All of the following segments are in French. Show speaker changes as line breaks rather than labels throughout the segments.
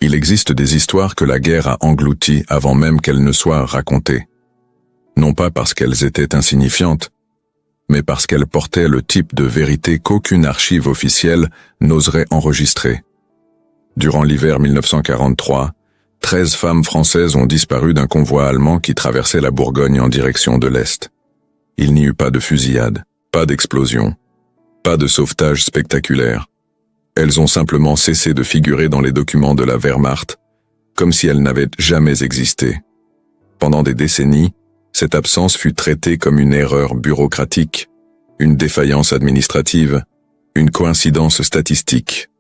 Il existe des histoires que la guerre a englouties avant même qu'elles ne soient racontées. Non pas parce qu'elles étaient insignifiantes, mais parce qu'elles portaient le type de vérité qu'aucune archive officielle n'oserait enregistrer. Durant l'hiver 1943, 13 femmes françaises ont disparu d'un convoi allemand qui traversait la Bourgogne en direction de l'Est. Il n'y eut pas de fusillade, pas d'explosion, pas de sauvetage spectaculaire. Elles ont simplement cessé de figurer dans les documents de la Wehrmacht, comme si elles n'avaient jamais existé. Pendant des décennies, cette absence fut traitée comme une erreur bureaucratique, une défaillance administrative, une coïncidence statistique.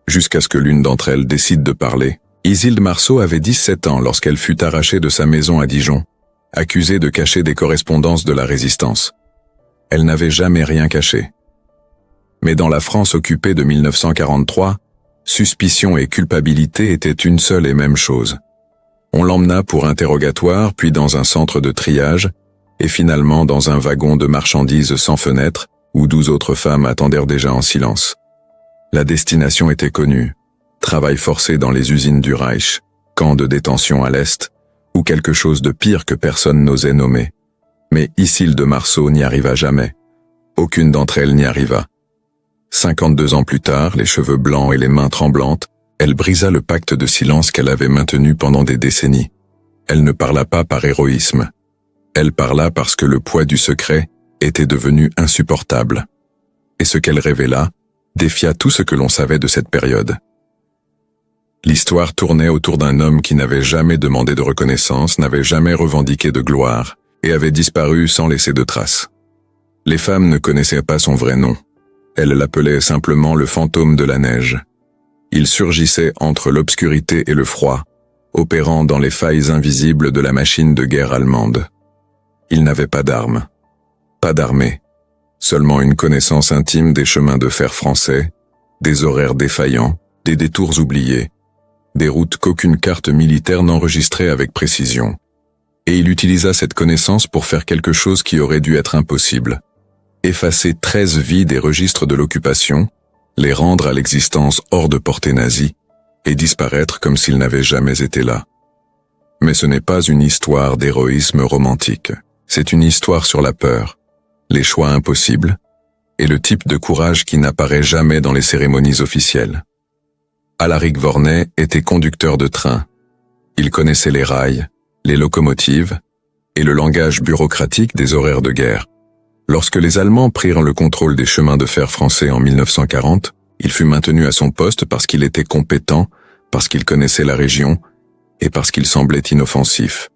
Jusqu'à ce que l'une d'entre elles décide de parler. Isilde Marceau avait 17 ans lorsqu'elle fut arrachée de sa maison à Dijon, accusée de cacher des correspondances de la résistance. Elle n'avait jamais rien caché. Mais dans la France occupée de 1943, suspicion et culpabilité étaient une seule et même chose. On l'emmena pour interrogatoire, puis dans un centre de triage, et finalement dans un wagon de marchandises sans fenêtre, où 12 autres femmes attendèrent déjà en silence. La destination était connue. Travail forcé dans les usines du Reich, camp de détention à l'Est, ou quelque chose de pire que personne n'osait nommer. Mais Isilde Marceau n'y arriva jamais. Aucune d'entre elles n'y arriva. 52 ans plus tard, les cheveux blancs et les mains tremblantes, elle brisa le pacte de silence qu'elle avait maintenu pendant des décennies. Elle ne parla pas par héroïsme. Elle parla parce que le poids du secret était devenu insupportable. Et ce qu'elle révéla défia tout ce que l'on savait de cette période. L'histoire tournait autour d'un homme qui n'avait jamais demandé de reconnaissance, n'avait jamais revendiqué de gloire, et avait disparu sans laisser de traces. Les femmes ne connaissaient pas son vrai nom. Elles l'appelaient simplement le fantôme de la neige. Il surgissait entre l'obscurité et le froid, opérant dans les failles invisibles de la machine de guerre allemande. Il n'avait pas d'armes, pas d'armée, seulement une connaissance intime des chemins de fer français, des horaires défaillants, des détours oubliés, des routes qu'aucune carte militaire n'enregistrait avec précision. Et il utilisa cette connaissance pour faire quelque chose qui aurait dû être impossible. Effacer 13 vies des registres de l'occupation, les rendre à l'existence hors de portée nazie, et disparaître comme s'ils n'avaient jamais été là. Mais ce n'est pas une histoire d'héroïsme romantique. C'est une histoire sur la peur, les choix impossibles, et le type de courage qui n'apparaît jamais dans les cérémonies officielles. Alaric Vornet était conducteur de train. Il connaissait les rails, les locomotives, et le langage bureaucratique des horaires de guerre. Lorsque les Allemands prirent le contrôle des chemins de fer français en 1940, il fut maintenu à son poste parce qu'il était compétent, parce qu'il connaissait la région, et parce qu'il semblait inoffensif.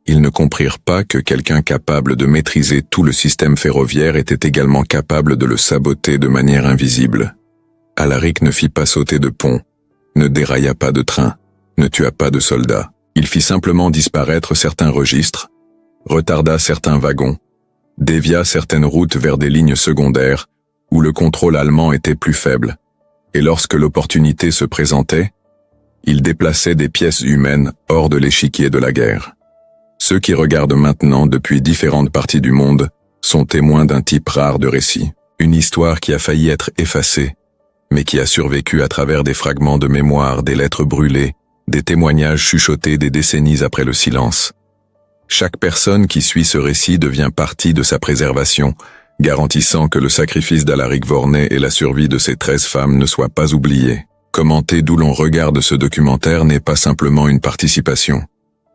Ils ne comprirent pas que quelqu'un capable de maîtriser tout le système ferroviaire était également capable de le saboter de manière invisible. Alaric ne fit pas sauter de pont, ne dérailla pas de train, ne tua pas de soldats. Il fit simplement disparaître certains registres, retarda certains wagons, dévia certaines routes vers des lignes secondaires où le contrôle allemand était plus faible, et lorsque l'opportunité se présentait, il déplaçait des pièces humaines hors de l'échiquier de la guerre. Ceux qui regardent maintenant depuis différentes parties du monde sont témoins d'un type rare de récit, une histoire qui a failli être effacée, mais qui a survécu à travers des fragments de mémoire, des lettres brûlées, des témoignages chuchotés des décennies après le silence. Chaque personne qui suit ce récit devient partie de sa préservation, garantissant que le sacrifice d'Alaric Vornet et la survie de ces 13 femmes ne soient pas oubliés. Commenter d'où l'on regarde ce documentaire n'est pas simplement une participation.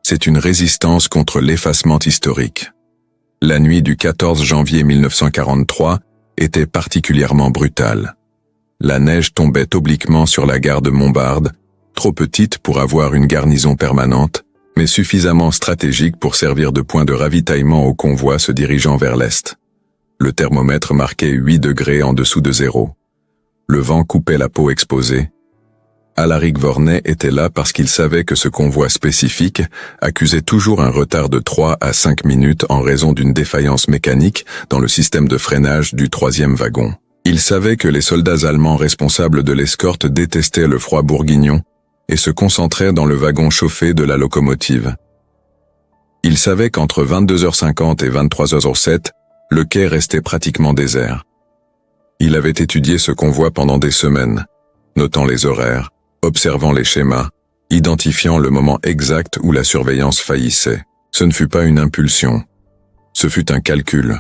C'est une résistance contre l'effacement historique. La nuit du 14 janvier 1943 était particulièrement brutale. La neige tombait obliquement sur la gare de Montbard, trop petite pour avoir une garnison permanente, mais suffisamment stratégique pour servir de point de ravitaillement aux convois se dirigeant vers l'Est. Le thermomètre marquait 8 degrés en dessous de zéro. Le vent coupait la peau exposée. Alaric Vornet était là parce qu'il savait que ce convoi spécifique accusait toujours un retard de 3 à 5 minutes en raison d'une défaillance mécanique dans le système de freinage du 3e wagon. Il savait que les soldats allemands responsables de l'escorte détestaient le froid bourguignon et se concentrèrent dans le wagon chauffé de la locomotive. Il savait qu'entre 22h50 et 23h07, le quai restait pratiquement désert. Il avait étudié ce convoi pendant des semaines, notant les horaires, observant les schémas, identifiant le moment exact où la surveillance faillissait. Ce ne fut pas une impulsion. Ce fut un calcul.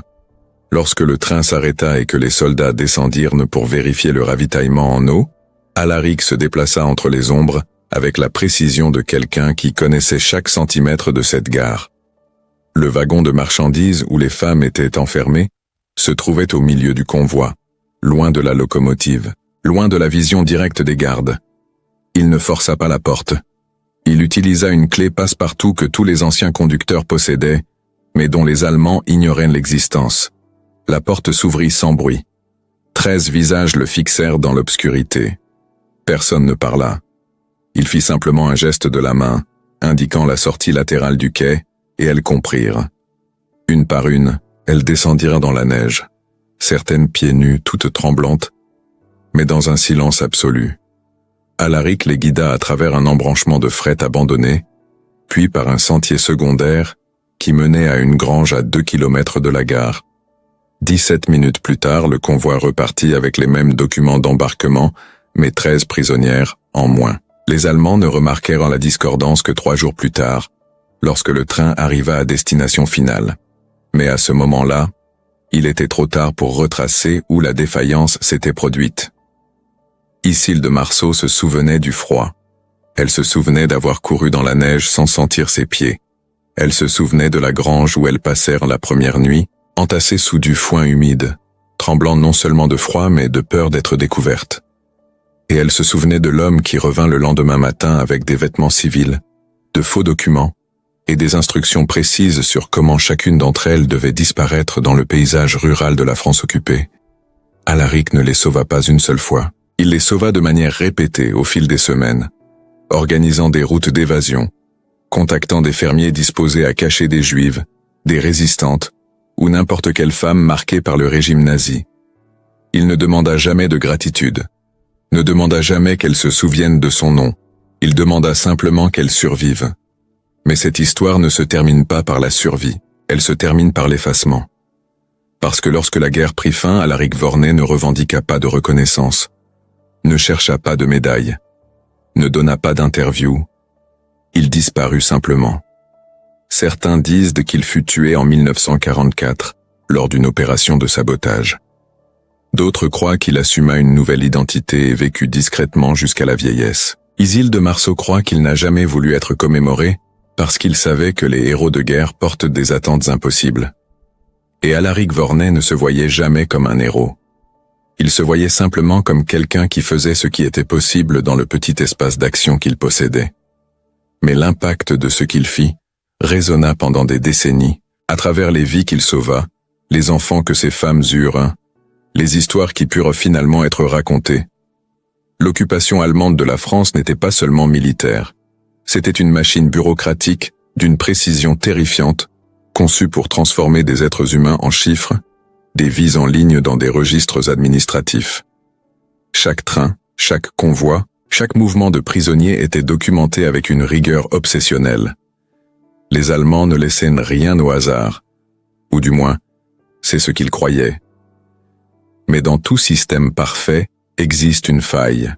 Lorsque le train s'arrêta et que les soldats descendirent pour vérifier le ravitaillement en eau, Alaric se déplaça entre les ombres avec la précision de quelqu'un qui connaissait chaque centimètre de cette gare. Le wagon de marchandises où les femmes étaient enfermées se trouvait au milieu du convoi, loin de la locomotive, loin de la vision directe des gardes. Il ne força pas la porte. Il utilisa une clé passe-partout que tous les anciens conducteurs possédaient, mais dont les Allemands ignoraient l'existence. La porte s'ouvrit sans bruit. 13 visages le fixèrent dans l'obscurité. Personne ne parla. Il fit simplement un geste de la main, indiquant la sortie latérale du quai, et elles comprirent. Une par une, elles descendirent dans la neige, certaines pieds nus, toutes tremblantes, mais dans un silence absolu. Alaric les guida à travers un embranchement de fret abandonné, puis par un sentier secondaire qui menait à une grange à 2 kilomètres de la gare. 17 minutes plus tard, le convoi repartit avec les mêmes documents d'embarquement, mais 13 prisonnières en moins. Les Allemands ne remarquèrent en la discordance que 3 jours plus tard, lorsque le train arriva à destination finale. Mais à ce moment-là, il était trop tard pour retracer où la défaillance s'était produite. Isilde Marceau se souvenait du froid. Elle se souvenait d'avoir couru dans la neige sans sentir ses pieds. Elle se souvenait de la grange où elles passèrent la première nuit, entassées sous du foin humide, tremblant non seulement de froid mais de peur d'être découverte. Et elle se souvenait de l'homme qui revint le lendemain matin avec des vêtements civils, de faux documents, et des instructions précises sur comment chacune d'entre elles devait disparaître dans le paysage rural de la France occupée. Alaric ne les sauva pas une seule fois. Il les sauva de manière répétée au fil des semaines, organisant des routes d'évasion, contactant des fermiers disposés à cacher des juives, des résistantes, ou n'importe quelle femme marquée par le régime nazi. Il ne demanda jamais de gratitude, ne demanda jamais qu'elle se souvienne de son nom, il demanda simplement qu'elle survive. Mais cette histoire ne se termine pas par la survie, elle se termine par l'effacement. Parce que lorsque la guerre prit fin, Alaric Vornet ne revendiqua pas de reconnaissance, ne chercha pas de médaille, ne donna pas d'interview. Il disparut simplement. Certains disent qu'il fut tué en 1944, lors d'une opération de sabotage. D'autres croient qu'il assuma une nouvelle identité et vécut discrètement jusqu'à la vieillesse. Isilde Marceau croit qu'il n'a jamais voulu être commémoré parce qu'il savait que les héros de guerre portent des attentes impossibles. Et Alaric Vornet ne se voyait jamais comme un héros. Il se voyait simplement comme quelqu'un qui faisait ce qui était possible dans le petit espace d'action qu'il possédait. Mais l'impact de ce qu'il fit résonna pendant des décennies, à travers les vies qu'il sauva, les enfants que ces femmes eurent, les histoires qui purent finalement être racontées. L'occupation allemande de la France n'était pas seulement militaire. C'était une machine bureaucratique d'une précision terrifiante, conçue pour transformer des êtres humains en chiffres, des vies en ligne dans des registres administratifs. Chaque train, chaque convoi, chaque mouvement de prisonniers était documenté avec une rigueur obsessionnelle. Les Allemands ne laissaient rien au hasard, ou du moins, c'est ce qu'ils croyaient. Mais dans tout système parfait existe une faille.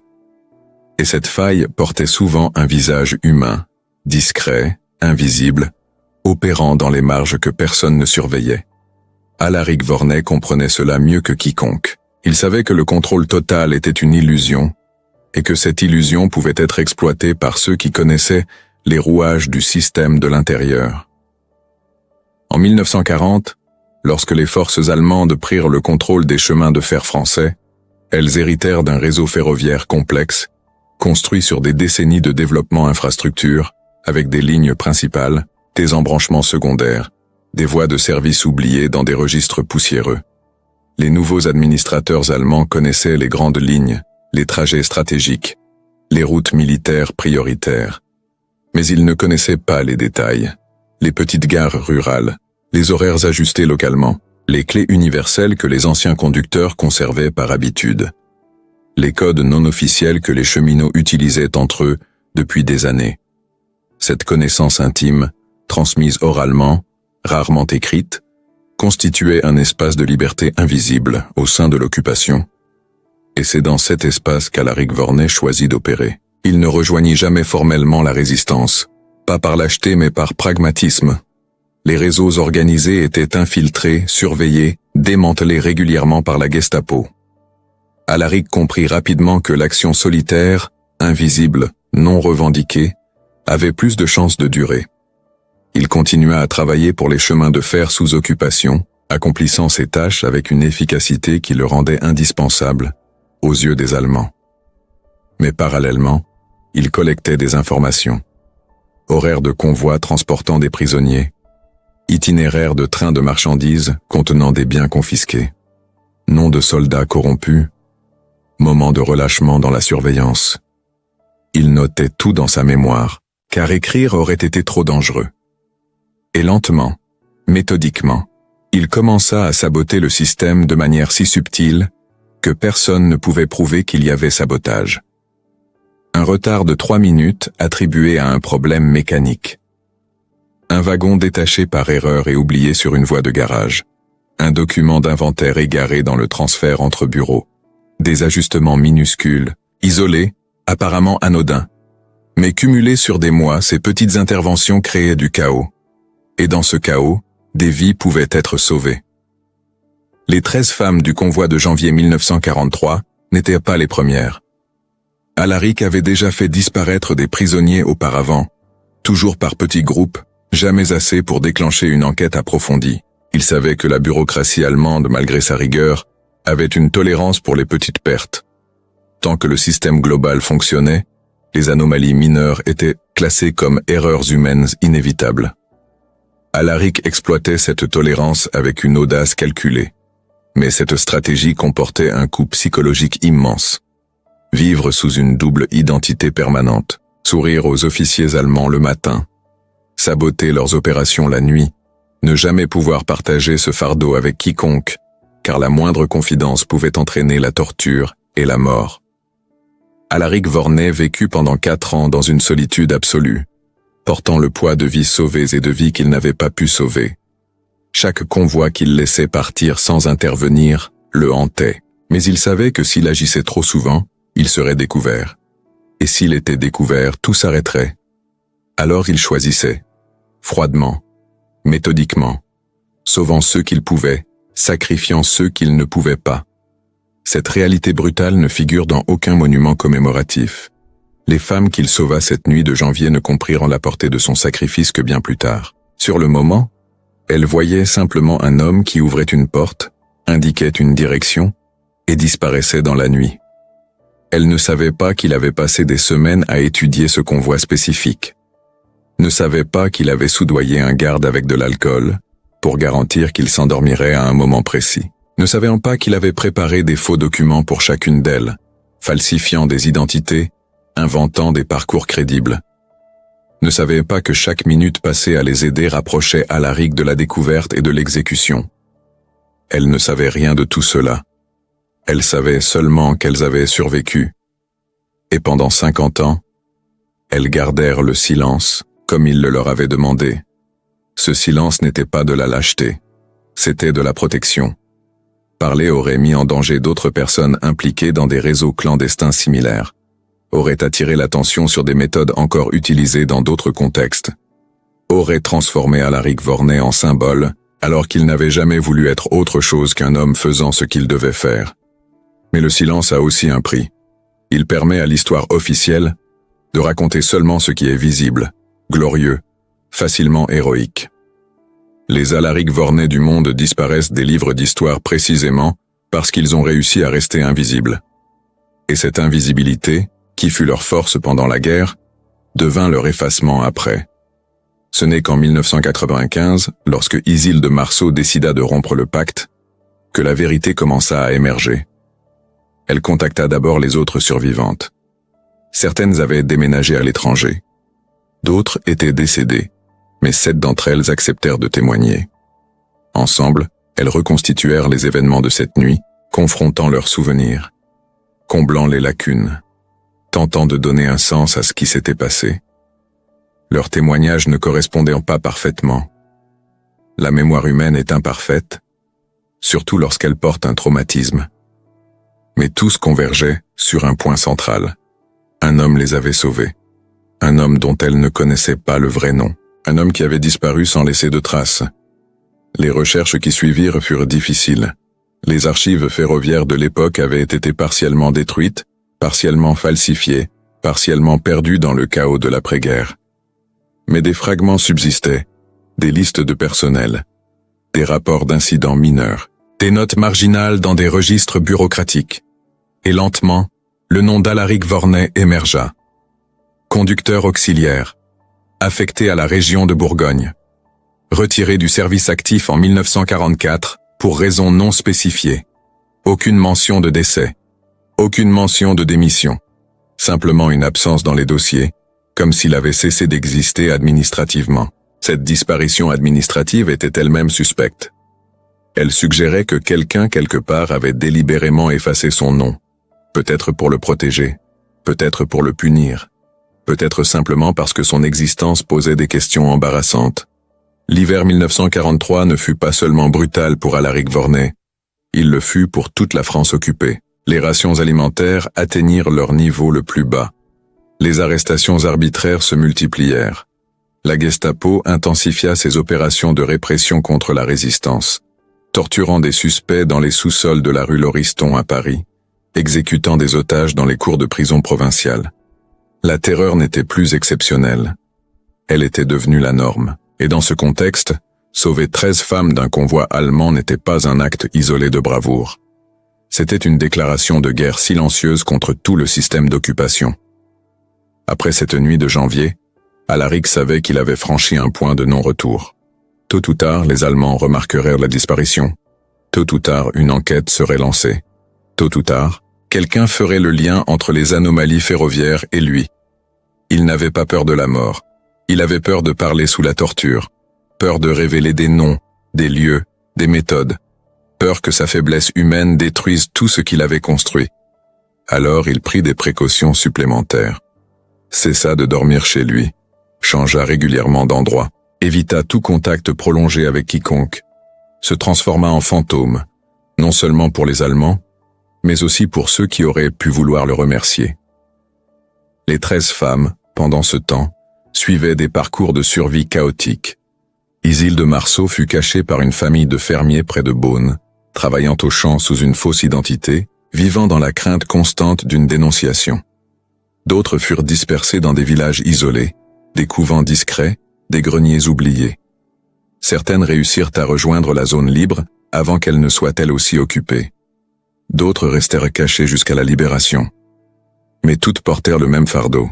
Et cette faille portait souvent un visage humain, discret, invisible, opérant dans les marges que personne ne surveillait. Alaric Vornet comprenait cela mieux que quiconque. Il savait que le contrôle total était une illusion, et que cette illusion pouvait être exploitée par ceux qui connaissaient les rouages du système de l'intérieur. En 1940, lorsque les forces allemandes prirent le contrôle des chemins de fer français, elles héritèrent d'un réseau ferroviaire complexe, construit sur des décennies de développement infrastructure, avec des lignes principales, des embranchements secondaires, des voies de service oubliées dans des registres poussiéreux. Les nouveaux administrateurs allemands connaissaient les grandes lignes, les trajets stratégiques, les routes militaires prioritaires. Mais ils ne connaissaient pas les détails, les petites gares rurales, les horaires ajustés localement, les clés universelles que les anciens conducteurs conservaient par habitude, les codes non officiels que les cheminots utilisaient entre eux depuis des années. Cette connaissance intime, transmise oralement, rarement écrite, constituait un espace de liberté invisible au sein de l'occupation. Et c'est dans cet espace qu'Alaric Vornet choisit d'opérer. Il ne rejoignit jamais formellement la résistance, pas par lâcheté mais par pragmatisme. Les réseaux organisés étaient infiltrés, surveillés, démantelés régulièrement par la Gestapo. Alaric comprit rapidement que l'action solitaire, invisible, non revendiquée, avait plus de chances de durer. Il continua à travailler pour les chemins de fer sous occupation, accomplissant ses tâches avec une efficacité qui le rendait indispensable aux yeux des Allemands. Mais parallèlement, il collectait des informations. Horaires de convois transportant des prisonniers, itinéraires de trains de marchandises contenant des biens confisqués, noms de soldats corrompus, moments de relâchement dans la surveillance. Il notait tout dans sa mémoire, car écrire aurait été trop dangereux. Et lentement, méthodiquement, il commença à saboter le système de manière si subtile que personne ne pouvait prouver qu'il y avait sabotage. Un retard de 3 minutes attribué à un problème mécanique. Un wagon détaché par erreur et oublié sur une voie de garage. Un document d'inventaire égaré dans le transfert entre bureaux. Des ajustements minuscules, isolés, apparemment anodins. Mais cumulés sur des mois, ces petites interventions créaient du chaos. Et dans ce chaos, des vies pouvaient être sauvées. Les 13 femmes du convoi de janvier 1943 n'étaient pas les premières. Alaric avait déjà fait disparaître des prisonniers auparavant, toujours par petits groupes, jamais assez pour déclencher une enquête approfondie. Il savait que la bureaucratie allemande, malgré sa rigueur, avait une tolérance pour les petites pertes. Tant que le système global fonctionnait, les anomalies mineures étaient classées comme erreurs humaines inévitables. Alaric exploitait cette tolérance avec une audace calculée. Mais cette stratégie comportait un coût psychologique immense. Vivre sous une double identité permanente, sourire aux officiers allemands le matin, saboter leurs opérations la nuit, ne jamais pouvoir partager ce fardeau avec quiconque, car la moindre confidence pouvait entraîner la torture et la mort. Alaric Vornet vécut pendant 4 ans dans une solitude absolue, portant le poids de vies sauvées et de vies qu'il n'avait pas pu sauver. Chaque convoi qu'il laissait partir sans intervenir le hantait, mais il savait que s'il agissait trop souvent, il serait découvert. Et s'il était découvert, tout s'arrêterait. Alors il choisissait, froidement, méthodiquement, sauvant ceux qu'il pouvait, sacrifiant ceux qu'il ne pouvait pas. Cette réalité brutale ne figure dans aucun monument commémoratif. Les femmes qu'il sauva cette nuit de janvier ne comprirent la portée de son sacrifice que bien plus tard. Sur le moment, elles voyaient simplement un homme qui ouvrait une porte, indiquait une direction et disparaissait dans la nuit. Elle ne savait pas qu'il avait passé des semaines à étudier ce convoi spécifique. Ne savait pas qu'il avait soudoyé un garde avec de l'alcool, pour garantir qu'il s'endormirait à un moment précis. Ne savait pas qu'il avait préparé des faux documents pour chacune d'elles, falsifiant des identités, inventant des parcours crédibles. Ne savait pas que chaque minute passée à les aider rapprochait Alaric de la découverte et de l'exécution. Elle ne savait rien de tout cela. Elle savait seulement qu'elles avaient survécu. Et pendant 50 ans, elles gardèrent le silence, comme il le leur avait demandé. Ce silence n'était pas de la lâcheté, c'était de la protection. Parler aurait mis en danger d'autres personnes impliquées dans des réseaux clandestins similaires, aurait attiré l'attention sur des méthodes encore utilisées dans d'autres contextes, aurait transformé Alaric Vornet en symbole, alors qu'il n'avait jamais voulu être autre chose qu'un homme faisant ce qu'il devait faire. Mais le silence a aussi un prix. Il permet à l'histoire officielle de raconter seulement ce qui est visible, glorieux, facilement héroïque. Les Alaric Vornet du monde disparaissent des livres d'histoire précisément parce qu'ils ont réussi à rester invisibles. Et cette invisibilité, qui fut leur force pendant la guerre, devint leur effacement après. Ce n'est qu'en 1995, lorsque Isilde Marceau décida de rompre le pacte, que la vérité commença à émerger. Elle contacta d'abord les autres survivantes. Certaines avaient déménagé à l'étranger. D'autres étaient décédées, mais 7 d'entre elles acceptèrent de témoigner. Ensemble, elles reconstituèrent les événements de cette nuit, confrontant leurs souvenirs, comblant les lacunes, tentant de donner un sens à ce qui s'était passé. Leurs témoignages ne correspondaient pas parfaitement. La mémoire humaine est imparfaite, surtout lorsqu'elle porte un traumatisme. Mais tous convergeaient sur un point central. Un homme les avait sauvés. Un homme dont elles ne connaissaient pas le vrai nom. Un homme qui avait disparu sans laisser de traces. Les recherches qui suivirent furent difficiles. Les archives ferroviaires de l'époque avaient été partiellement détruites, partiellement falsifiées, partiellement perdues dans le chaos de l'après-guerre. Mais des fragments subsistaient, des listes de personnel, des rapports d'incidents mineurs, des notes marginales dans des registres bureaucratiques. Et lentement, le nom d'Alaric Vorney émergea. Conducteur auxiliaire, affecté à la région de Bourgogne. Retiré du service actif en 1944 pour raison non spécifiée. Aucune mention de décès. Aucune mention de démission. Simplement une absence dans les dossiers, comme s'il avait cessé d'exister administrativement. Cette disparition administrative était elle-même suspecte. Elle suggérait que quelqu'un quelque part avait délibérément effacé son nom. Peut-être pour le protéger, peut-être pour le punir, peut-être simplement parce que son existence posait des questions embarrassantes. L'hiver 1943 ne fut pas seulement brutal pour Alaric Vorney, il le fut pour toute la France occupée. Les rations alimentaires atteignirent leur niveau le plus bas. Les arrestations arbitraires se multiplièrent. La Gestapo intensifia ses opérations de répression contre la résistance, torturant des suspects dans les sous-sols de la rue Lauriston à Paris, exécutant des otages dans les cours de prison provinciales. La terreur n'était plus exceptionnelle. Elle était devenue la norme. Et dans ce contexte, sauver 13 femmes d'un convoi allemand n'était pas un acte isolé de bravoure. C'était une déclaration de guerre silencieuse contre tout le système d'occupation. Après cette nuit de janvier, Alaric savait qu'il avait franchi un point de non-retour. Tôt ou tard, les Allemands remarqueraient la disparition. Tôt ou tard, une enquête serait lancée. Tôt ou tard, quelqu'un ferait le lien entre les anomalies ferroviaires et lui. Il n'avait pas peur de la mort. Il avait peur de parler sous la torture, peur de révéler des noms, des lieux, des méthodes, peur que sa faiblesse humaine détruise tout ce qu'il avait construit. Alors il prit des précautions supplémentaires. Cessa de dormir chez lui, changea régulièrement d'endroit, évita tout contact prolongé avec quiconque, se transforma en fantôme, non seulement pour les Allemands, mais aussi pour ceux qui auraient pu vouloir le remercier. Les 13 femmes, pendant ce temps, suivaient des parcours de survie chaotiques. Isilde Marceau fut cachée par une famille de fermiers près de Beaune, travaillant au champ sous une fausse identité, vivant dans la crainte constante d'une dénonciation. D'autres furent dispersés dans des villages isolés, des couvents discrets, des greniers oubliés. Certaines réussirent à rejoindre la zone libre avant qu'elle ne soit elle aussi occupée. D'autres restèrent cachées jusqu'à la libération. Mais toutes portèrent le même fardeau.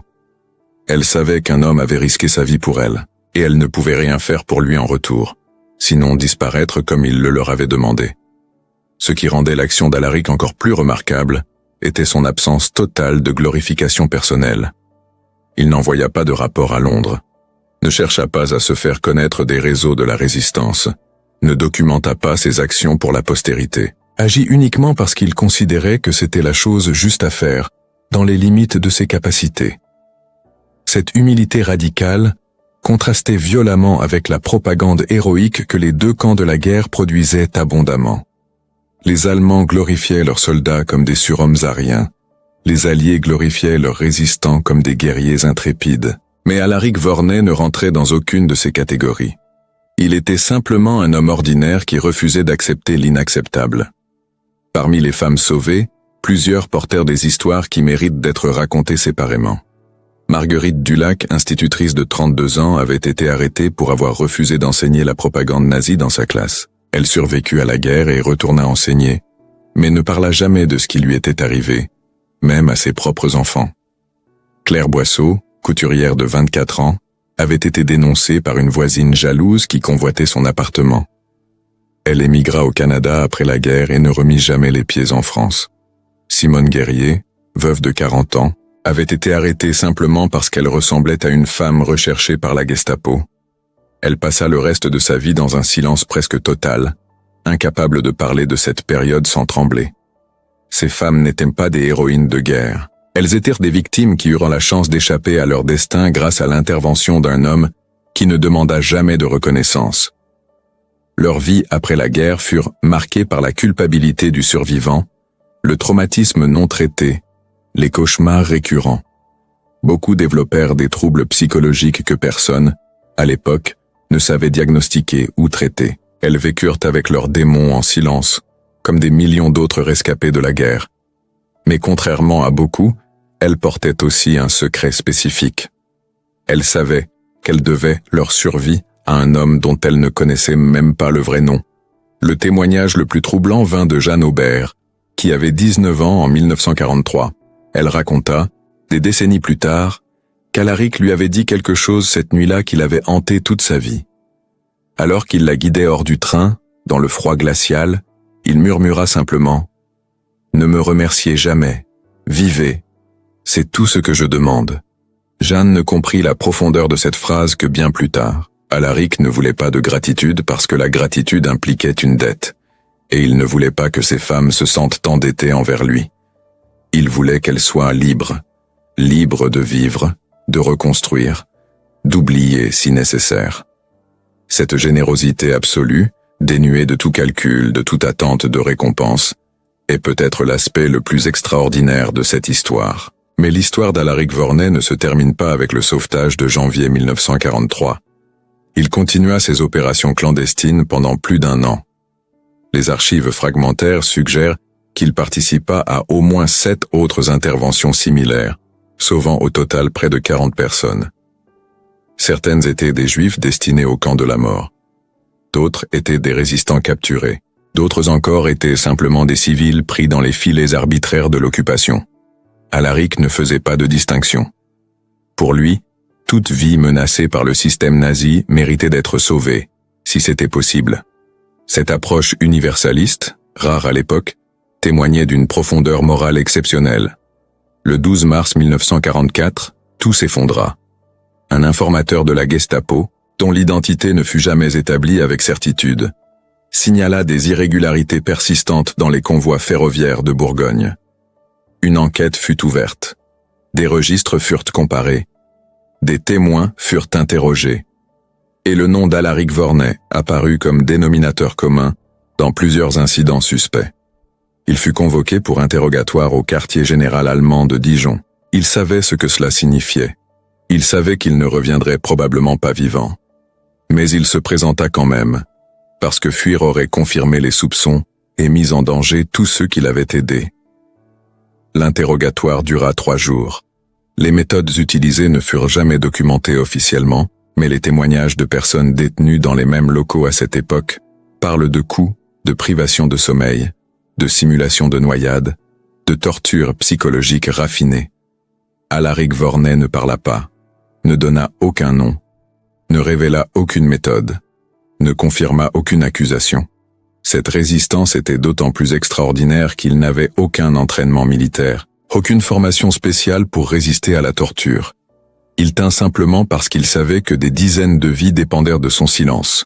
Elles savaient qu'un homme avait risqué sa vie pour elles, et elles ne pouvaient rien faire pour lui en retour, sinon disparaître comme il le leur avait demandé. Ce qui rendait l'action d'Alaric encore plus remarquable était son absence totale de glorification personnelle. Il n'envoya pas de rapport à Londres, ne chercha pas à se faire connaître des réseaux de la résistance, ne documenta pas ses actions pour la postérité, agit uniquement parce qu'il considérait que c'était la chose juste à faire, dans les limites de ses capacités. Cette humilité radicale contrastait violemment avec la propagande héroïque que les deux camps de la guerre produisaient abondamment. Les Allemands glorifiaient leurs soldats comme des surhommes ariens, les Alliés glorifiaient leurs résistants comme des guerriers intrépides. Mais Alaric Vorney ne rentrait dans aucune de ces catégories. Il était simplement un homme ordinaire qui refusait d'accepter l'inacceptable. Parmi les femmes sauvées, plusieurs portèrent des histoires qui méritent d'être racontées séparément. Marguerite Dulac, institutrice de 32 ans, avait été arrêtée pour avoir refusé d'enseigner la propagande nazie dans sa classe. Elle survécut à la guerre et retourna enseigner, mais ne parla jamais de ce qui lui était arrivé, même à ses propres enfants. Claire Boisseau, couturière de 24 ans, avait été dénoncée par une voisine jalouse qui convoitait son appartement. Elle émigra au Canada après la guerre et ne remit jamais les pieds en France. Simone Guerrier, veuve de 40 ans, avait été arrêtée simplement parce qu'elle ressemblait à une femme recherchée par la Gestapo. Elle passa le reste de sa vie dans un silence presque total, incapable de parler de cette période sans trembler. Ces femmes n'étaient pas des héroïnes de guerre. Elles étaient des victimes qui eurent la chance d'échapper à leur destin grâce à l'intervention d'un homme qui ne demanda jamais de reconnaissance. Leurs vies après la guerre furent marquées par la culpabilité du survivant, le traumatisme non traité, les cauchemars récurrents, Beaucoup développèrent des troubles psychologiques que personne, à l'époque, ne savait diagnostiquer ou traiter. Elles vécurent avec leurs démons en silence, comme des millions d'autres rescapés de la guerre. Mais contrairement à beaucoup, elles portaient aussi un secret spécifique. Elles savaient qu'elles devaient leur survie à un homme dont elles ne connaissaient même pas le vrai nom. Le témoignage le plus troublant vint de Jeanne Aubert, qui avait 19 ans en 1943. Elle raconta, des décennies plus tard, qu'Alaric lui avait dit quelque chose cette nuit-là qui l'avait hanté toute sa vie. Alors qu'il la guidait hors du train, dans le froid glacial, il murmura simplement « Ne me remerciez jamais, vivez, c'est tout ce que je demande ». Jeanne ne comprit la profondeur de cette phrase que bien plus tard. Alaric ne voulait pas de gratitude parce que la gratitude impliquait une dette, et il ne voulait pas que ces femmes se sentent endettées envers lui. Il voulait qu'elles soient libres, libres de vivre, de reconstruire, d'oublier si nécessaire. Cette générosité absolue, dénuée de tout calcul, de toute attente de récompense, est peut-être l'aspect le plus extraordinaire de cette histoire. Mais l'histoire d'Alaric Vorney ne se termine pas avec le sauvetage de janvier 1943. Il continua ses opérations clandestines pendant plus d'1 an. Les archives fragmentaires suggèrent qu'il participa à au moins 7 autres interventions similaires, sauvant au total près de 40 personnes. Certaines étaient des Juifs destinés au camp de la mort. D'autres étaient des résistants capturés. D'autres encore étaient simplement des civils pris dans les filets arbitraires de l'occupation. Alaric ne faisait pas de distinction. Pour lui, toute vie menacée par le système nazi méritait d'être sauvée, si c'était possible. Cette approche universaliste, rare à l'époque, témoignait d'une profondeur morale exceptionnelle. Le 12 mars 1944, tout s'effondra. Un informateur de la Gestapo, dont l'identité ne fut jamais établie avec certitude, signala des irrégularités persistantes dans les convois ferroviaires de Bourgogne. Une enquête fut ouverte. Des registres furent comparés. Des témoins furent interrogés. Et le nom d'Alaric Vorney apparut comme dénominateur commun dans plusieurs incidents suspects. Il fut convoqué pour interrogatoire au quartier général allemand de Dijon. Il savait ce que cela signifiait. Il savait qu'il ne reviendrait probablement pas vivant. Mais il se présenta quand même, parce que fuir aurait confirmé les soupçons et mis en danger tous ceux qui l'avaient aidé. L'interrogatoire dura 3 jours. Les méthodes utilisées ne furent jamais documentées officiellement, mais les témoignages de personnes détenues dans les mêmes locaux à cette époque parlent de coups, de privation de sommeil, de simulation de noyade, de tortures psychologiques raffinées. Alaric Vorney ne parla pas, ne donna aucun nom, ne révéla aucune méthode, ne confirma aucune accusation. Cette résistance était d'autant plus extraordinaire qu'il n'avait aucun entraînement militaire, aucune formation spéciale pour résister à la torture. Il tint simplement parce qu'il savait que des dizaines de vies dépendèrent de son silence.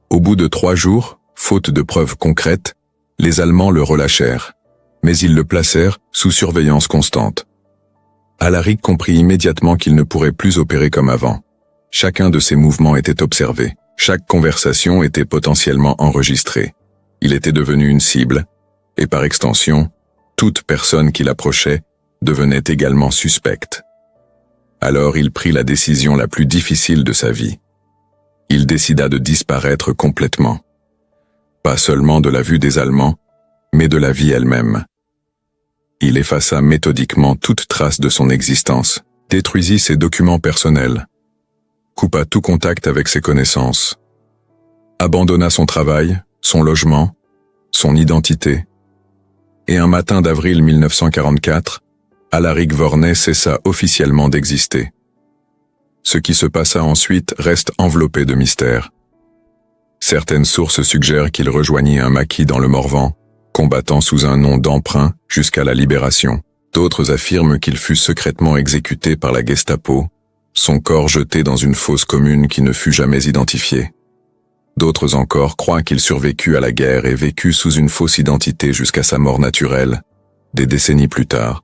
Au bout de 3 jours, faute de preuves concrètes, les Allemands le relâchèrent, mais ils le placèrent sous surveillance constante. Alaric comprit immédiatement qu'il ne pourrait plus opérer comme avant. Chacun de ses mouvements était observé, chaque conversation était potentiellement enregistrée. Il était devenu une cible, et par extension, toute personne qui l'approchait devenait également suspecte. Alors il prit la décision la plus difficile de sa vie. Il décida de disparaître complètement. Pas seulement de la vue des Allemands, mais de la vie elle-même. Il effaça méthodiquement toute trace de son existence, détruisit ses documents personnels, coupa tout contact avec ses connaissances, abandonna son travail, son logement, son identité, et un matin d'avril 1944, Alaric Vorney cessa officiellement d'exister. Ce qui se passa ensuite reste enveloppé de mystère. Certaines sources suggèrent qu'il rejoignit un maquis dans le Morvan, combattant sous un nom d'emprunt jusqu'à la libération. D'autres affirment qu'il fut secrètement exécuté par la Gestapo, son corps jeté dans une fosse commune qui ne fut jamais identifiée. D'autres encore croient qu'il survécut à la guerre et vécut sous une fausse identité jusqu'à sa mort naturelle, des décennies plus tard.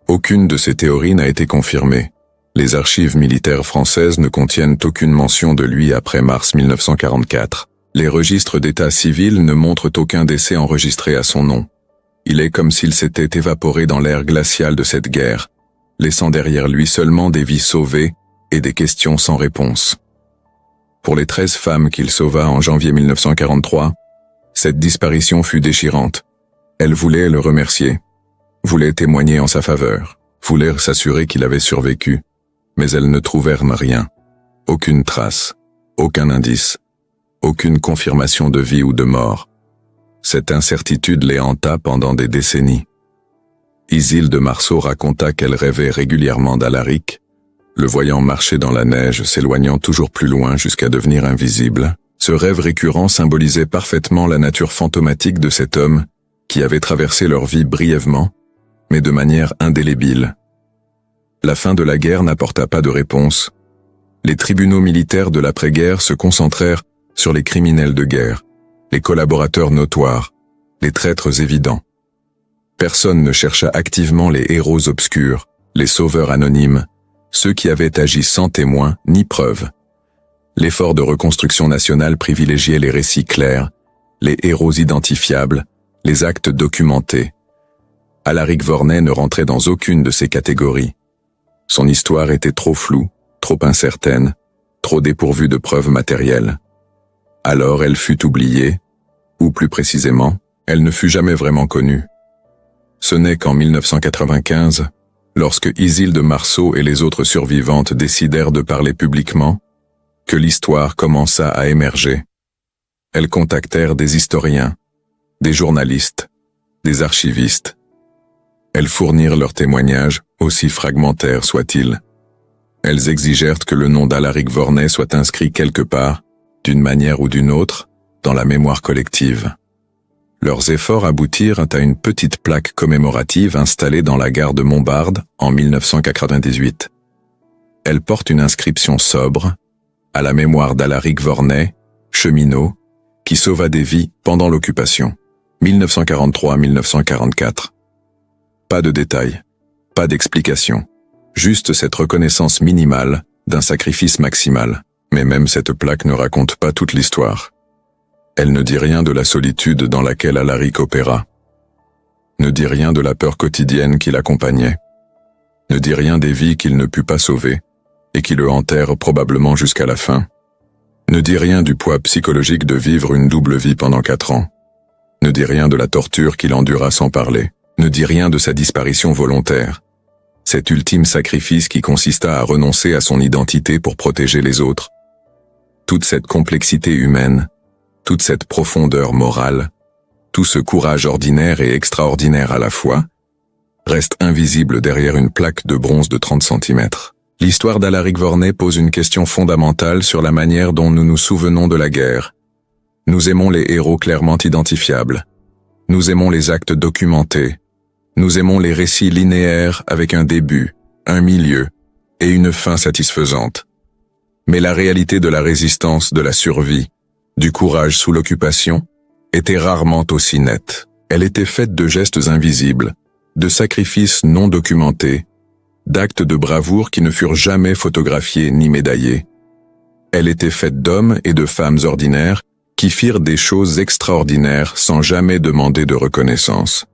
Aucune de ces théories n'a été confirmée. Les archives militaires françaises ne contiennent aucune mention de lui après mars 1944. Les registres d'état civil ne montrent aucun décès enregistré à son nom. Il est comme s'il s'était évaporé dans l'air glacial de cette guerre, laissant derrière lui seulement des vies sauvées et des questions sans réponse. Pour les 13 femmes qu'il sauva en janvier 1943, cette disparition fut déchirante. Elles voulaient le remercier, voulaient témoigner en sa faveur, voulaient s'assurer qu'il avait survécu, mais elles ne trouvèrent rien. Aucune trace, aucun indice, aucune confirmation de vie ou de mort. Cette incertitude les hanta pendant des décennies. Isilde Marceau raconta qu'elle rêvait régulièrement d'Alaric, le voyant marcher dans la neige, s'éloignant toujours plus loin jusqu'à devenir invisible. Ce rêve récurrent symbolisait parfaitement la nature fantomatique de cet homme qui avait traversé leur vie brièvement, mais de manière indélébile. La fin de la guerre n'apporta pas de réponse. Les tribunaux militaires de l'après-guerre se concentrèrent sur les criminels de guerre, les collaborateurs notoires, les traîtres évidents. Personne ne chercha activement les héros obscurs, les sauveurs anonymes, ceux qui avaient agi sans témoin ni preuve. L'effort de reconstruction nationale privilégiait les récits clairs, les héros identifiables, les actes documentés. Alaric Vorney ne rentrait dans aucune de ces catégories. Son histoire était trop floue, trop incertaine, trop dépourvue de preuves matérielles. Alors elle fut oubliée, ou plus précisément, elle ne fut jamais vraiment connue. Ce n'est qu'en 1995, lorsque Isilde Marceau et les autres survivantes décidèrent de parler publiquement, que l'histoire commença à émerger. Elles contactèrent des historiens, des journalistes, des archivistes. Elles fournirent leurs témoignages, aussi fragmentaires soient-ils. Elles exigèrent que le nom d'Alaric Vorney soit inscrit quelque part, d'une manière ou d'une autre, dans la mémoire collective. Leurs efforts aboutirent à une petite plaque commémorative installée dans la gare de Montbard en 1998. Elle porte une inscription sobre, à la mémoire d'Alaric Vorney, cheminot, qui sauva des vies pendant l'occupation, 1943-1944. Pas de détails, pas d'explication, juste cette reconnaissance minimale d'un sacrifice maximal. Mais même cette plaque ne raconte pas toute l'histoire. Elle ne dit rien de la solitude dans laquelle Alaric opéra, ne dit rien de la peur quotidienne qui l'accompagnait, ne dit rien des vies qu'il ne put pas sauver et qui le hantèrent probablement jusqu'à la fin, ne dit rien du poids psychologique de vivre une double vie pendant 4 ans, ne dit rien de la torture qu'il endura sans parler, ne dit rien de sa disparition volontaire, cet ultime sacrifice qui consista à renoncer à son identité pour protéger les autres. Toute cette complexité humaine, toute cette profondeur morale, tout ce courage ordinaire et extraordinaire à la fois, reste invisible derrière une plaque de bronze de 30 cm. L'histoire d'Alaric Vorney pose une question fondamentale sur la manière dont nous nous souvenons de la guerre. Nous aimons les héros clairement identifiables. Nous aimons les actes documentés. Nous aimons les récits linéaires avec un début, un milieu et une fin satisfaisante. Mais la réalité de la résistance, de la survie, du courage sous l'occupation, était rarement aussi nette. Elle était faite de gestes invisibles, de sacrifices non documentés, d'actes de bravoure qui ne furent jamais photographiés ni médaillés. Elle était faite d'hommes et de femmes ordinaires qui firent des choses extraordinaires sans jamais demander de reconnaissance.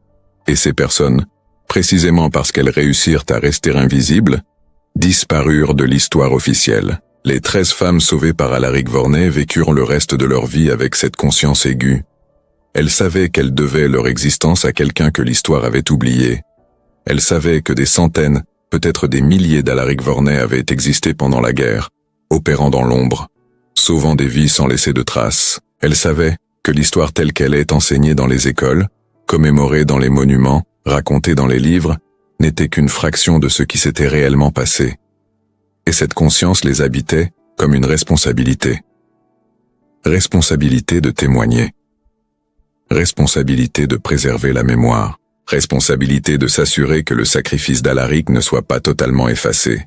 Et ces personnes, précisément parce qu'elles réussirent à rester invisibles, disparurent de l'histoire officielle. Les 13 femmes sauvées par Alaric Vorney vécurent le reste de leur vie avec cette conscience aiguë. Elles savaient qu'elles devaient leur existence à quelqu'un que l'histoire avait oublié. Elles savaient que des centaines, peut-être des milliers d'Alaric Vorney avaient existé pendant la guerre, opérant dans l'ombre, sauvant des vies sans laisser de traces. Elles savaient que l'histoire telle qu'elle est enseignée dans les écoles, commémorée dans les monuments, racontée dans les livres, n'était qu'une fraction de ce qui s'était réellement passé. Et cette conscience les habitait comme une responsabilité. Responsabilité de témoigner. Responsabilité de préserver la mémoire. Responsabilité de s'assurer que le sacrifice d'Alaric ne soit pas totalement effacé.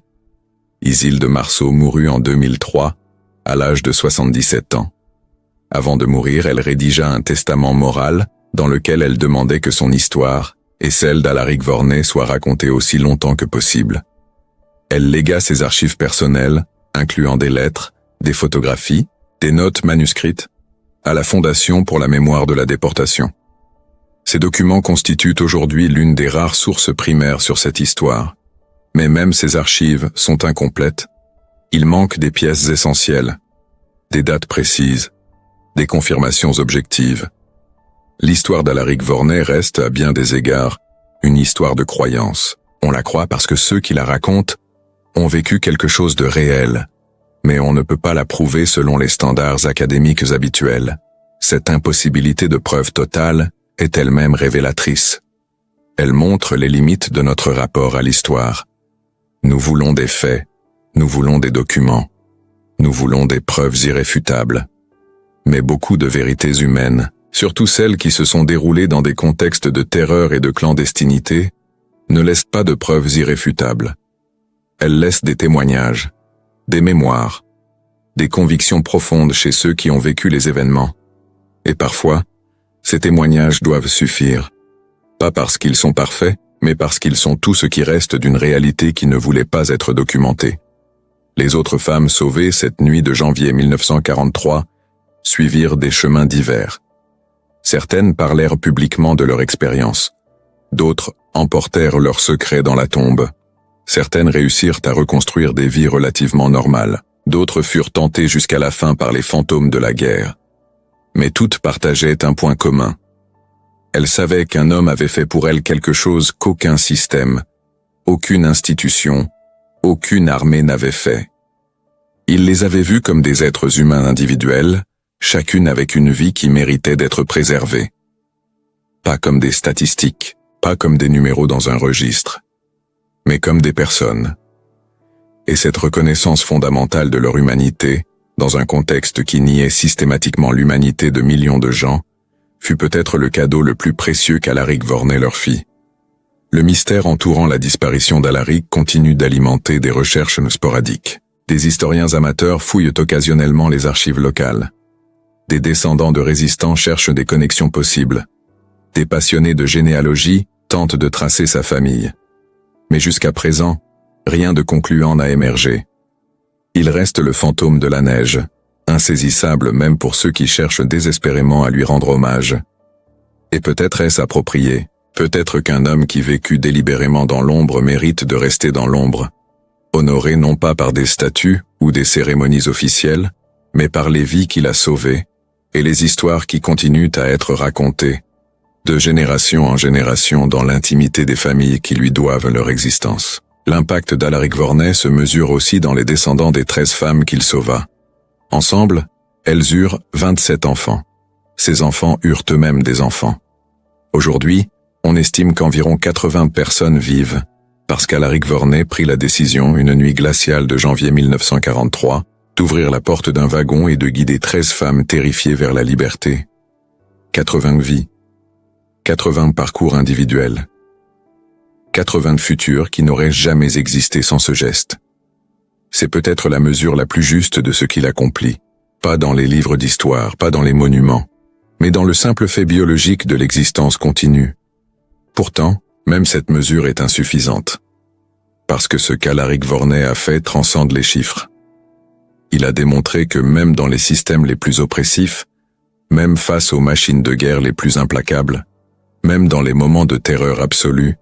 Isilde Marceau mourut en 2003, à l'âge de 77 ans. Avant de mourir, elle rédigea un testament moral dans lequel elle demandait que son histoire et celle d'Alaric Vorney soient racontées aussi longtemps que possible. Elle légua ses archives personnelles, incluant des lettres, des photographies, des notes manuscrites, à la Fondation pour la mémoire de la déportation. Ces documents constituent aujourd'hui l'une des rares sources primaires sur cette histoire. Mais même ces archives sont incomplètes. Il manque des pièces essentielles, des dates précises, des confirmations objectives. L'histoire d'Alaric Vorney reste, à bien des égards, une histoire de croyance. On la croit parce que ceux qui la racontent ont vécu quelque chose de réel, mais on ne peut pas la prouver selon les standards académiques habituels. Cette impossibilité de preuve totale est elle-même révélatrice. Elle montre les limites de notre rapport à l'histoire. Nous voulons des faits, nous voulons des documents, nous voulons des preuves irréfutables. Mais beaucoup de vérités humaines, surtout celles qui se sont déroulées dans des contextes de terreur et de clandestinité, ne laissent pas de preuves irréfutables. Elles laissent des témoignages, des mémoires, des convictions profondes chez ceux qui ont vécu les événements. Et parfois, ces témoignages doivent suffire. Pas parce qu'ils sont parfaits, mais parce qu'ils sont tout ce qui reste d'une réalité qui ne voulait pas être documentée. Les autres femmes sauvées cette nuit de janvier 1943 suivirent des chemins divers. Certaines parlèrent publiquement de leur expérience. D'autres emportèrent leurs secrets dans la tombe. Certaines réussirent à reconstruire des vies relativement normales. D'autres furent tentées jusqu'à la fin par les fantômes de la guerre. Mais toutes partageaient un point commun. Elles savaient qu'un homme avait fait pour elles quelque chose qu'aucun système, aucune institution, aucune armée n'avait fait. Il les avait vues comme des êtres humains individuels, chacune avec une vie qui méritait d'être préservée. Pas comme des statistiques, pas comme des numéros dans un registre, mais comme des personnes. Et cette reconnaissance fondamentale de leur humanité, dans un contexte qui niait systématiquement l'humanité de millions de gens, fut peut-être le cadeau le plus précieux qu'Alaric Vorney leur fit. Le mystère entourant la disparition d'Alaric continue d'alimenter des recherches sporadiques. Des historiens amateurs fouillent occasionnellement les archives locales. Des descendants de résistants cherchent des connexions possibles. Des passionnés de généalogie tentent de tracer sa famille. Mais jusqu'à présent, rien de concluant n'a émergé. Il reste le fantôme de la neige, insaisissable même pour ceux qui cherchent désespérément à lui rendre hommage. Et peut-être est-ce approprié, peut-être qu'un homme qui vécut délibérément dans l'ombre mérite de rester dans l'ombre, honoré non pas par des statues ou des cérémonies officielles, mais par les vies qu'il a sauvées, et les histoires qui continuent à être racontées, de génération en génération dans l'intimité des familles qui lui doivent leur existence. L'impact d'Alaric Vorney se mesure aussi dans les descendants des 13 femmes qu'il sauva. Ensemble, elles eurent 27 enfants. Ces enfants eurent eux-mêmes des enfants. Aujourd'hui, on estime qu'environ 80 personnes vivent, parce qu'Alaric Vorney prit la décision, une nuit glaciale de janvier 1943, d'ouvrir la porte d'un wagon et de guider 13 femmes terrifiées vers la liberté. 80 vies, 80 parcours individuels, 80 futurs qui n'auraient jamais existé sans ce geste. C'est peut-être la mesure la plus juste de ce qu'il accomplit, pas dans les livres d'histoire, pas dans les monuments, mais dans le simple fait biologique de l'existence continue. Pourtant, même cette mesure est insuffisante, parce que ce qu'Alaric Vorney a fait transcende les chiffres. Il a démontré que même dans les systèmes les plus oppressifs, même face aux machines de guerre les plus implacables, même dans les moments de terreur absolue,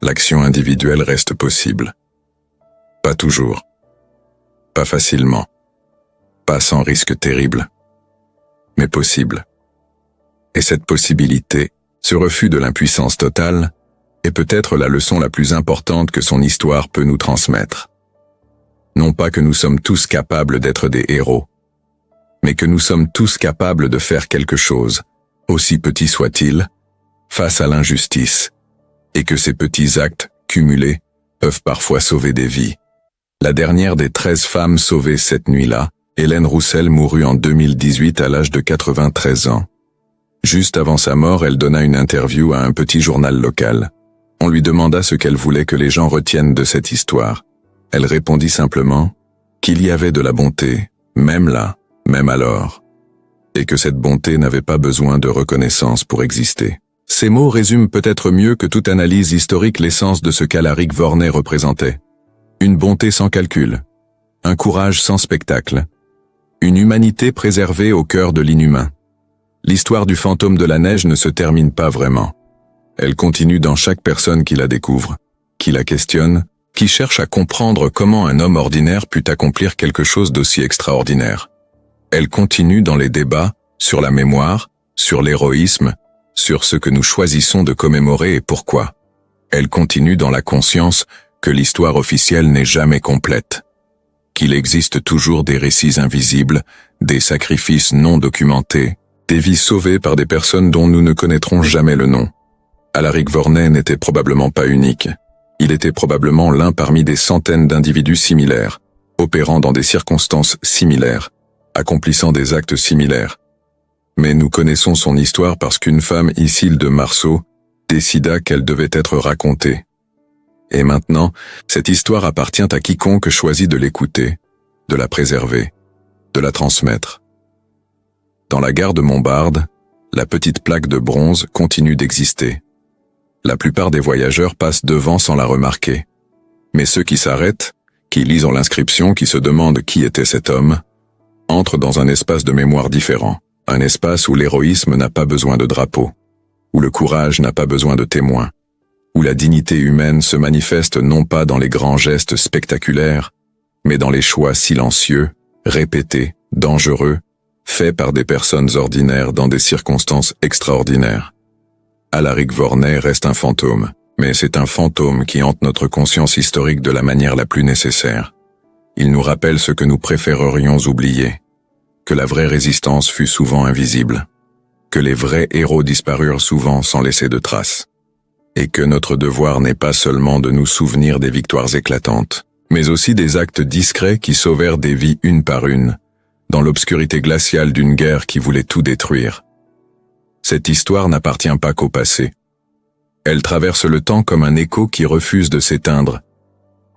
l'action individuelle reste possible. Pas toujours, pas facilement, pas sans risque terrible, mais possible. Et cette possibilité, ce refus de l'impuissance totale, est peut-être la leçon la plus importante que son histoire peut nous transmettre. Non pas que nous sommes tous capables d'être des héros, mais que nous sommes tous capables de faire quelque chose, aussi petit soit-il, face à l'injustice, et que ces petits actes, cumulés, peuvent parfois sauver des vies. La dernière des 13 femmes sauvées cette nuit-là, Hélène Roussel, mourut en 2018 à l'âge de 93 ans. Juste avant sa mort, elle donna une interview à un petit journal local. On lui demanda ce qu'elle voulait que les gens retiennent de cette histoire. Elle répondit simplement qu'il y avait de la bonté, même là, même alors, et que cette bonté n'avait pas besoin de reconnaissance pour exister. Ces mots résument peut-être mieux que toute analyse historique l'essence de ce qu'Alaric Vorney représentait. Une bonté sans calcul, un courage sans spectacle, une humanité préservée au cœur de l'inhumain. L'histoire du fantôme de la neige ne se termine pas vraiment. Elle continue dans chaque personne qui la découvre, qui la questionne qui cherche à comprendre comment un homme ordinaire put accomplir quelque chose d'aussi extraordinaire. Elle continue dans les débats sur la mémoire, sur l'héroïsme, sur ce que nous choisissons de commémorer et pourquoi. Elle continue dans la conscience que l'histoire officielle n'est jamais complète, qu'il existe toujours des récits invisibles, des sacrifices non documentés, des vies sauvées par des personnes dont nous ne connaîtrons jamais le nom. Alaric Vorney n'était probablement pas unique. Il était probablement l'un parmi des centaines d'individus similaires, opérant dans des circonstances similaires, accomplissant des actes similaires. Mais nous connaissons son histoire parce qu'une femme, Isilde de Marceau, décida qu'elle devait être racontée. Et maintenant, cette histoire appartient à quiconque choisit de l'écouter, de la préserver, de la transmettre. Dans la gare de Montbard, la petite plaque de bronze continue d'exister. La plupart des voyageurs passent devant sans la remarquer. Mais ceux qui s'arrêtent, qui lisent l'inscription, qui se demandent qui était cet homme, entrent dans un espace de mémoire différent, un espace où l'héroïsme n'a pas besoin de drapeau, où le courage n'a pas besoin de témoins, où la dignité humaine se manifeste non pas dans les grands gestes spectaculaires, mais dans les choix silencieux, répétés, dangereux, faits par des personnes ordinaires dans des circonstances extraordinaires. Alaric Vorney reste un fantôme, mais c'est un fantôme qui hante notre conscience historique de la manière la plus nécessaire. Il nous rappelle ce que nous préférerions oublier, que la vraie résistance fut souvent invisible, que les vrais héros disparurent souvent sans laisser de traces, et que notre devoir n'est pas seulement de nous souvenir des victoires éclatantes, mais aussi des actes discrets qui sauvèrent des vies une par une, dans l'obscurité glaciale d'une guerre qui voulait tout détruire. Cette histoire n'appartient pas qu'au passé. Elle traverse le temps comme un écho qui refuse de s'éteindre,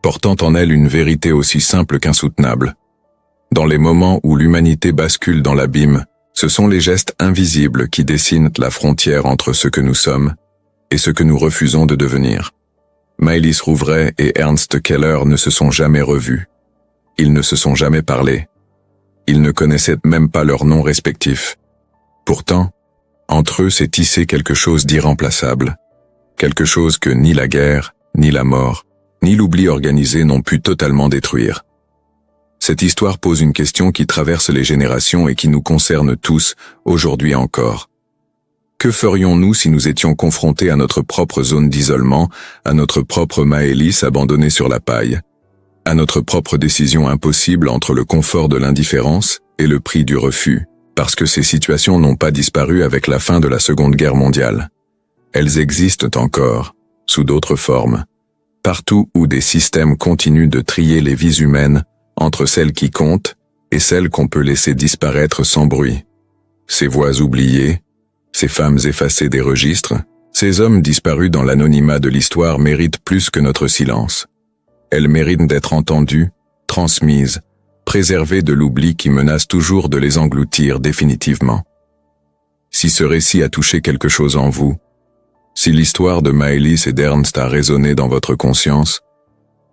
portant en elle une vérité aussi simple qu'insoutenable. Dans les moments où l'humanité bascule dans l'abîme, ce sont les gestes invisibles qui dessinent la frontière entre ce que nous sommes et ce que nous refusons de devenir. Maëlys Rouvray et Ernst Keller ne se sont jamais revus. Ils ne se sont jamais parlé. Ils ne connaissaient même pas leurs noms respectifs. Pourtant, entre eux s'est tissé quelque chose d'irremplaçable. Quelque chose que ni la guerre, ni la mort, ni l'oubli organisé n'ont pu totalement détruire. Cette histoire pose une question qui traverse les générations et qui nous concerne tous, aujourd'hui encore. Que ferions-nous si nous étions confrontés à notre propre zone d'isolement, à notre propre Maëlys abandonnée sur la paille, à notre propre décision impossible entre le confort de l'indifférence et le prix du refus, parce que ces situations n'ont pas disparu avec la fin de la Seconde Guerre mondiale. Elles existent encore, sous d'autres formes, partout où des systèmes continuent de trier les vies humaines entre celles qui comptent et celles qu'on peut laisser disparaître sans bruit. Ces voix oubliées, ces femmes effacées des registres, ces hommes disparus dans l'anonymat de l'histoire méritent plus que notre silence. Elles méritent d'être entendues, transmises, préservées de l'oubli qui menace toujours de les engloutir définitivement. Si ce récit a touché quelque chose en vous, si l'histoire de Maëlys et d'Ernst a résonné dans votre conscience,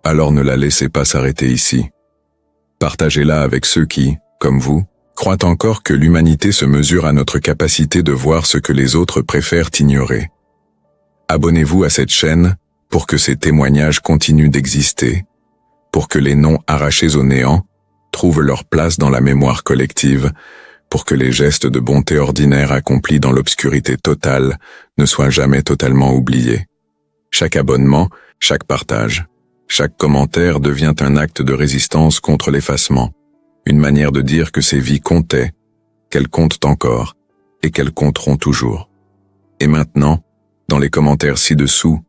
alors ne la laissez pas s'arrêter ici. Partagez-la avec ceux qui, comme vous, croient encore que l'humanité se mesure à notre capacité de voir ce que les autres préfèrent ignorer. Abonnez-vous à cette chaîne pour que ces témoignages continuent d'exister, pour que les noms arrachés au néant trouvent leur place dans la mémoire collective, pour que les gestes de bonté ordinaire accomplis dans l'obscurité totale ne soient jamais totalement oubliés. Chaque abonnement, chaque partage, chaque commentaire devient un acte de résistance contre l'effacement, une manière de dire que ces vies comptaient, qu'elles comptent encore, et qu'elles compteront toujours. Et maintenant, dans les commentaires ci-dessous,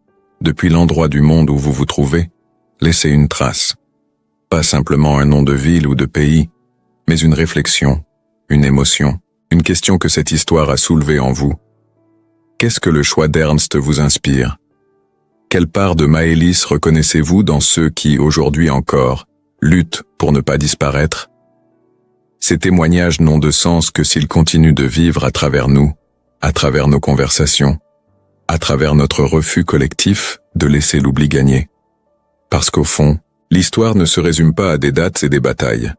depuis l'endroit du monde où vous vous trouvez, laissez une trace. Pas simplement un nom de ville ou de pays, mais une réflexion, une émotion, une question que cette histoire a soulevée en vous. Qu'est-ce que le choix d'Ernst vous inspire? Quelle part de Maëlys reconnaissez-vous dans ceux qui, aujourd'hui encore, luttent pour ne pas disparaître? Ces témoignages n'ont de sens que s'ils continuent de vivre à travers nous, à travers nos conversations, à travers notre refus collectif de laisser l'oubli gagner. Parce qu'au fond, l'histoire ne se résume pas à des dates et des batailles.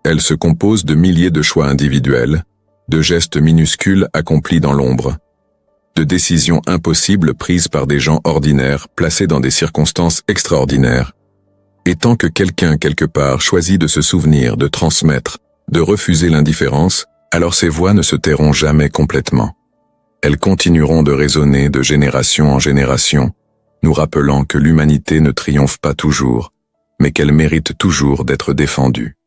Elle se compose de milliers de choix individuels, de gestes minuscules accomplis dans l'ombre. de décisions impossibles prises par des gens ordinaires placés dans des circonstances extraordinaires. Et tant que quelqu'un quelque part choisit de se souvenir, de transmettre, de refuser l'indifférence, alors ces voix ne se tairont jamais complètement. Elles continueront de résonner de génération en génération, nous rappelant que l'humanité ne triomphe pas toujours, mais qu'elle mérite toujours d'être défendue.